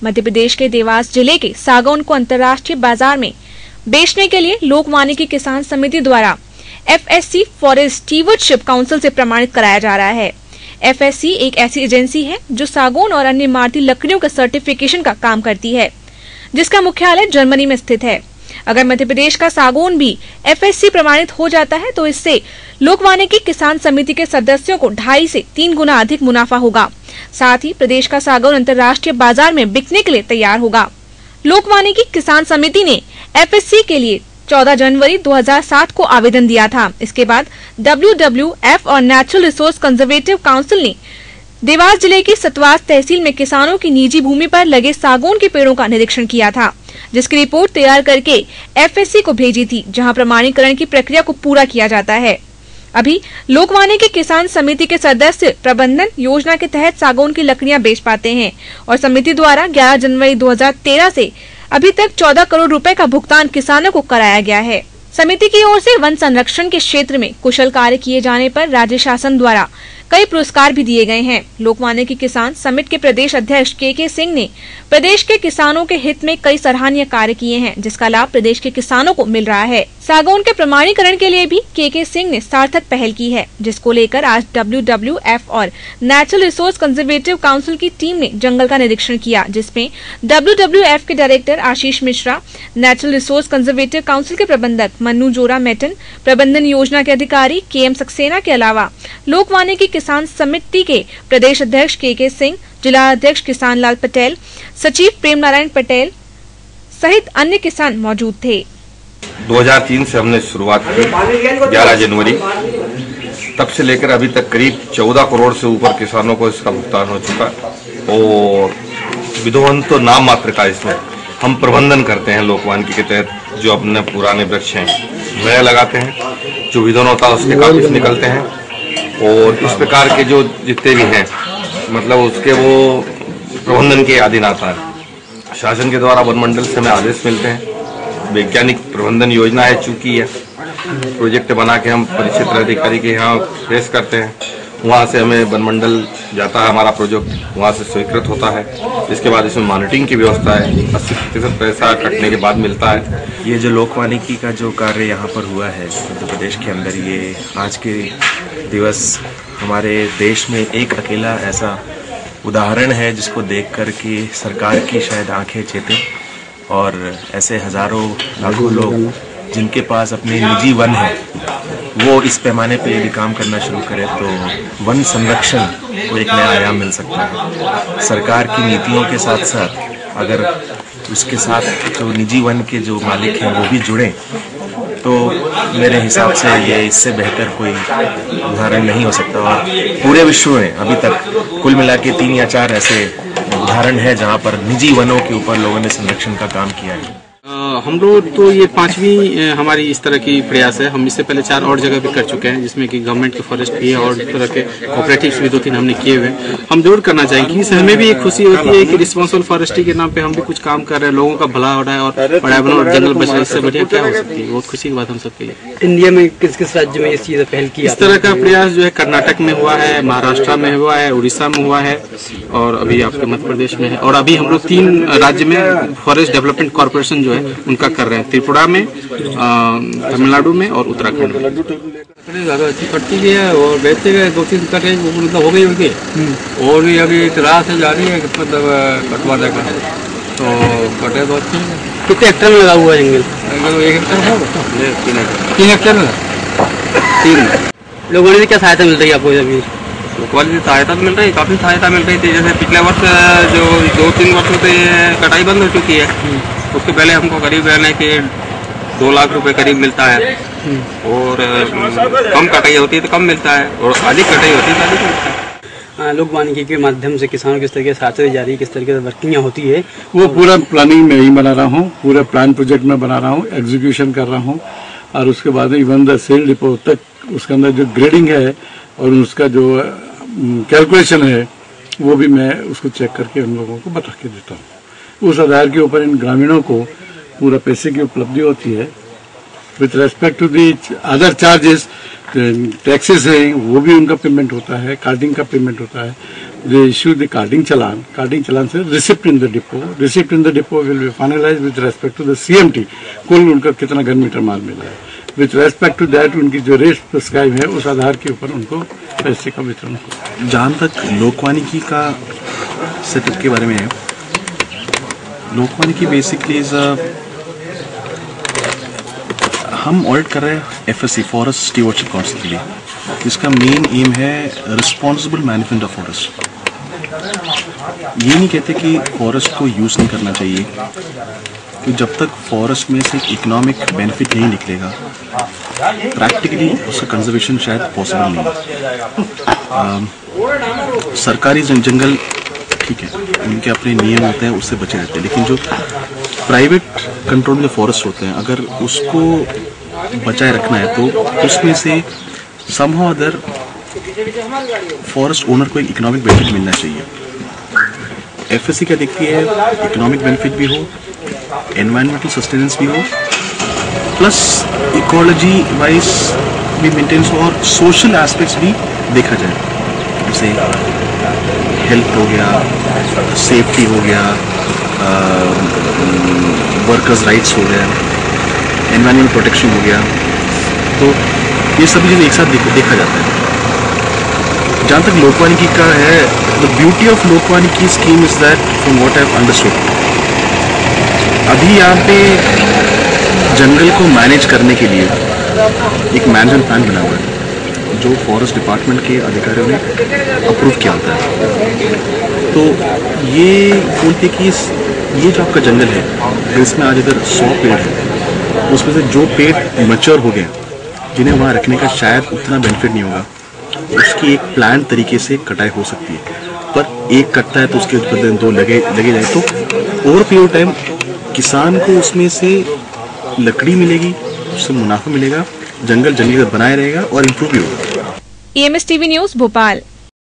मध्य प्रदेश के देवास जिले के सागौन को अंतर्राष्ट्रीय बाजार में बेचने के लिए लोक वानिकी किसान समिति द्वारा FSC फॉरेस्ट स्टीवर्डशिप काउंसिल से प्रमाणित कराया जा रहा है। FSC एक ऐसी एजेंसी है जो सागौन और अन्य इमारती लकड़ियों का सर्टिफिकेशन का काम करती है, जिसका मुख्यालय जर्मनी में स्थित है। अगर मध्य प्रदेश का सागौन भी FSC प्रमाणित हो जाता है तो इससे लोक वानिकी किसान समिति के सदस्यों को 2.5 से 3 गुना अधिक मुनाफा होगा। साथ ही प्रदेश का सागौन अंतर्राष्ट्रीय बाजार में बिकने के लिए तैयार होगा। लोक वानिकी किसान समिति ने FSC के लिए 14 जनवरी 2007 को आवेदन दिया था। इसके बाद WWF और नेचुरल रिसोर्स कंजर्वेटिव काउंसिल ने देवास जिले की सतवास तहसील में किसानों की निजी भूमि पर लगे सागौन के पेड़ों का निरीक्षण किया था, जिसकी रिपोर्ट तैयार करके FSC को भेजी थी, जहां प्रमाणीकरण की प्रक्रिया को पूरा किया जाता है। अभी लोक वानिकी किसान समिति के सदस्य प्रबंधन योजना के तहत सागौन की लकड़ियां बेच पाते हैं और समिति द्वारा 11 जनवरी 2013 से अभी तक 14 करोड़ रुपए का भुगतान किसानों को कराया गया है। समिति की ओर से वन संरक्षण के क्षेत्र में कुशल कार्य किए जाने पर राज्य शासन द्वारा कई पुरस्कार भी दिए गए हैं। लोक वानिकी किसान समिति के प्रदेश अध्यक्ष KK सिंह ने प्रदेश के किसानों के हित में कई सराहनीय कार्य किए हैं, जिसका लाभ प्रदेश के किसानों को मिल रहा है। सागौन के प्रमाणीकरण के लिए भी KK सिंह ने सार्थक पहल की है, जिसको लेकर आज WWF और नेचुरल रिसोर्स कंजर्वेटिव काउंसिल की टीम ने जंगल का निरीक्षण किया, जिसमें WWF के director Ashish Mishra, natural resource conservative council के प्रबंधक मन्नू जोरा मेटन, प्रबंधन योजना के अधिकारी KM सक्सेना के अलावा लोक वानिकी किसान समिति के प्रदेश अध्यक्ष KK सिंह, जिला अध्यक्ष किसान लाल पटेल, सचिव प्रेम नारायण पटेल सहित अन्य किसान मौजूद थे। 2003 से हमने शुरुआत की 11 जनवरी, तब से लेकर अभी तक करीब 14 करोड़ से ऊपर किसानों को इसका भुगतान हो चुका और विधवन तो नाम मात्र का इसमें हम प्रबंधन करते हैं। लोक वानिकी के तहत जो अपने पुराने वृक्ष हैं नए लगाते हैं, जो विधवन होता है उसके कागज निकलते हैं और इस प्रकार के जो जितने भी हैं मतलब उसके वो प्रबंधन के अधीन आता है। शासन के द्वारा वन मंडल से हमें आदेश मिलते हैं। वैज्ञानिक प्रबंधन योजना है, चूंकि है प्रोजेक्ट बना के हम परिचित अधिकारी के यहाँ पेश करते हैं, वहाँ से हमें वन मंडल जाता है, हमारा प्रोजेक्ट वहाँ से स्वीकृत होता है। इसके बाद इसमें मॉनिटरिंग की व्यवस्था है, 80% पैसा कटने के बाद मिलता है। ये जो लोक वानिकी का जो कार्य यहाँ पर हुआ है मध्य प्रदेश के अंदर, ये आज के दिवस हमारे देश में एक अकेला ऐसा उदाहरण है जिसको देख कर के सरकार की शायद आंखें चेतें और ऐसे हजारों लाखों लोग जिनके पास अपने निजी वन है वो इस पैमाने पे भी काम करना शुरू करें तो वन संरक्षण को एक नया आयाम मिल सकता है। सरकार की नीतियों के साथ साथ अगर उसके साथ जो निजी वन के जो मालिक हैं वो भी जुड़ें तो मेरे हिसाब से ये इससे बेहतर कोई उदाहरण नहीं हो सकता। और पूरे विश्व में अभी तक कुल मिला के 3 या 4 ऐसे उदाहरण है जहाँ पर निजी वनों के ऊपर लोगों ने संरक्षण का काम किया है। हम लोग तो ये 5वीं हमारी इस तरह की प्रयास है। हम इससे पहले 4 और जगह भी कर चुके हैं, जिसमें कि गवर्नमेंट के फॉरेस्ट भी है और इस तरह के कोऑपरेटिव्स भी 2-3 हमने किए हुए। हम जरूर करना चाहेंगे, इससे हमें भी एक खुशी होती है कि रिस्पांसिबल फॉरेस्ट्री के नाम पे हम भी कुछ काम कर रहे हैं, लोगों का भला हो रहा है और पर्यावरण और जंगल बच रहा है। इससे बढ़िया क्या हो सकती है? बहुत खुशी की बात हम सबके लिए। इंडिया में किस किस राज्य में इस चीज पहल की? इस तरह का प्रयास जो है कर्नाटक में हुआ है, महाराष्ट्र में हुआ है, उड़ीसा में हुआ है और अभी आपके मध्य प्रदेश में है। और अभी हम लोग 3 राज्य में फॉरेस्ट डेवलपमेंट कॉर्पोरेशन जो है उनका कर रहे हैं, त्रिपुरा में, तमिलनाडु में और उत्तराखंड में। कटती भी है और बेचते गए 2-3 कटे मतलब हो गई होगी और भी अभी तलाश जा रही है मतलब कटवा देगा तो कटे तो अच्छे। कितने हेक्टेयर में लगा हुआ है जंगल? 1 हेक्टेयर होगा, 3 हेक्टेयर में 3। लोगों ने क्या सहायता मिल रही है आपको? अभी लोकवाली सहायता मिल रही है, काफ़ी सहायता मिल रही थी। जैसे पिछले वर्ष जो 2-3 वर्षों से कटाई बंद हो चुकी है, उसके पहले हमको करीब यानी कि 2 लाख रुपए करीब मिलता है और कम कटाई होती है तो कम मिलता है और अधिक कटाई होती है तो अधिक मिलता है। लोक वानिकी के माध्यम से किसानों किस तरीके से सहायता दी जा रही है, किस तरीके से वर्किंग होती है? वो पूरा प्लानिंग में ही बना रहा हूँ, पूरा प्लान प्रोजेक्ट में बना रहा हूँ, एग्जीक्यूशन कर रहा हूँ और उसके बाद इवन द सेल डिपो तक उसके अंदर जो ग्रेडिंग है और उसका जो कैलकुलेशन है वो भी मैं उसको चेक करके उन लोगों को बता के देता हूँ। उस आधार के ऊपर इन ग्रामीणों को पूरा पैसे की उपलब्धि होती है। With respect to the other charges, taxes हैं वो भी उनका पेमेंट होता है, कार्डिंग का पेमेंट होता है they issue the carding challan. Carding challan से receipt in the depot. Receipt in the depot will be finalized with respect to the CMT. कुल उनका कितना घन मीटर माल मिला है. With respect to that उनकी जो रेट प्रिस्क्राइब है उस आधार के ऊपर उनको पैसे का वितरण हो. जहाँ तक लोकवानिकी का सेटअप के बारे में है, लोकवानिकी बेसिकली इज हम ऑडिट कर रहे हैं FSC फॉरेस्ट स्टीवर्डशिप काउंसिल के लिए. इसका मेन एम है रिस्पॉन्सिबल मैनेजमेंट ऑफ फॉरेस्ट. ये नहीं कहते कि फॉरेस्ट को यूज़ नहीं करना चाहिए, कि जब तक फॉरेस्ट में से इकोनॉमिक बेनिफिट नहीं निकलेगा प्रैक्टिकली उसका कंजर्वेशन शायद पॉसिबल नहीं. सरकारी जंगल ठीक है, उनके अपने नियम होते हैं, उससे बचे रहते हैं, लेकिन जो प्राइवेट कंट्रोल में फॉरेस्ट होते हैं अगर उसको बचाए रखना है तो उसमें से समहाउ अदर फॉरेस्ट ओनर को एक इकोनॉमिक बेनिफिट मिलना चाहिए. FSC क्या देखती है, इकोनॉमिक बेनिफिट भी हो, एनवायरमेंटल सस्टेनेंस भी हो, प्लस इकोलॉजी वाइज भी मेंटेन हो और सोशल एस्पेक्ट्स भी देखा जाए. जैसे हेल्थ हो गया, सेफ्टी हो गया, वर्कर्स राइट्स हो गया, एनवायरमेंट प्रोटेक्शन हो गया. तो ये सभी चीज़ें एक साथ देखा जाता है. जहाँ तक लोकवानिकी का है, the beauty of Lokvaniki scheme is that from what I have understood, अभी यहाँ पे जंगल को मैनेज करने के लिए एक मैनेजमेंट प्लान बना हुआ है जो फॉरेस्ट डिपार्टमेंट के अधिकारियों ने अप्रूव किया होता है. तो ये बोलते कि ये जो आपका जंगल है इसमें आज अगर 100 पेड़ है, उसमें से जो पेड़ मैच्योर हो गए जिन्हें वहाँ रखने का शायद उतना बेनिफिट नहीं होगा, उसकी एक प्लान तरीके से कटाई हो सकती है. पर एक कटता है तो उसके ऊपर 2 लगे जाए तो ओवर पीरियड टाइम किसान को उसमें से लकड़ी मिलेगी, उससे मुनाफा मिलेगा, जंगल बनाए रहेगा और इम्प्रूव भी होगा. EMS TV news Bhopal.